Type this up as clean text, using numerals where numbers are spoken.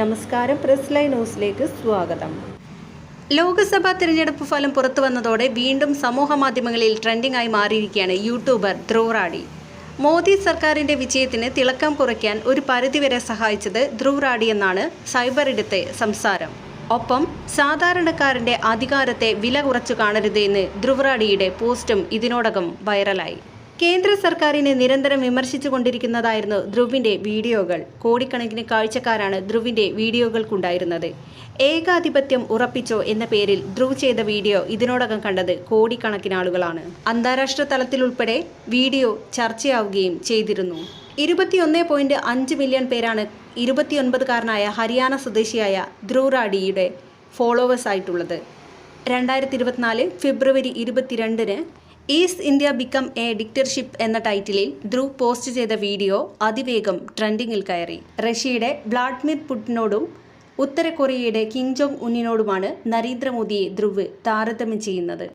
നമസ്കാരം, press live ന്യൂസിലേക്ക് സ്വാഗതം. ലോക്സഭാ തിരഞ്ഞെടുപ്പ് ഫലം പുറത്തു വന്നതോടെ വീണ്ടും സമൂഹ മാധ്യമങ്ങളിൽ ട്രെൻഡിംഗ് ആയി മാറിയിരിക്കുകയാണ് യൂട്യൂബർ ധ്രുവ് റാഡി. മോദി സർക്കാരിന്റെ വിജയത്തിന് തിളക്കം കുറയ്ക്കാൻ ഒരു പരിധിവരെ സഹായിച്ചത് ധ്രുവ് റാഡി എന്നാണ് സൈബറിടത്തെ സംസാരം. ഒപ്പം സാധാരണക്കാരന്റെ അധികാരത്തെ വില കുറച്ചു കാണരുത് എന്ന് ധ്രുവ് റാഡിയുടെ പോസ്റ്റും ഇതിനോടകം വൈറലായി. കേന്ദ്ര സർക്കാരിനെ നിരന്തരം വിമർശിച്ചു കൊണ്ടിരിക്കുന്നതായിരുന്നു ധ്രുവിന്റെ വീഡിയോകൾ. കോടിക്കണക്കിന് കാഴ്ചക്കാരാണ് ധ്രുവിന്റെ വീഡിയോകൾക്കുണ്ടായിരുന്നത്. ഏകാധിപത്യം ഉറപ്പിച്ചോ എന്ന പേരിൽ ധ്രുവ് ചെയ്ത വീഡിയോ ഇതിനോടകം കണ്ടത് കോടിക്കണക്കിന് ആളുകളാണ്. അന്താരാഷ്ട്ര തലത്തിലുൾപ്പെടെ വീഡിയോ ചർച്ചയാവുകയും ചെയ്തിരുന്നു. 21.5 മില്യൺ പേരാണ് 29കാരനായ ഹരിയാന സ്വദേശിയായ ധ്രുവ് റാഡിയുടെ ഫോളോവേഴ്സ് ആയിട്ടുള്ളത്. 2024 ഫെബ്രുവരി 22 ഈസ്റ്റ് ഇന്ത്യ ബിക്കം എ ഡിക്റ്റർഷിപ്പ് എന്ന ടൈറ്റിലിൽ ധ്രുവ് പോസ്റ്റ് ചെയ്ത വീഡിയോ അതിവേഗം ട്രെൻഡിങ്ങിൽ കയറി. റഷ്യയുടെ വ്ളാഡിമിർ പുടിനോടും ഉത്തര കൊറിയയുടെ കിം ജോങ് ഉന്നിനോടുമാണ് നരേന്ദ്രമോദിയെ ധ്രുവ് താരതമ്യം ചെയ്യുന്നത്.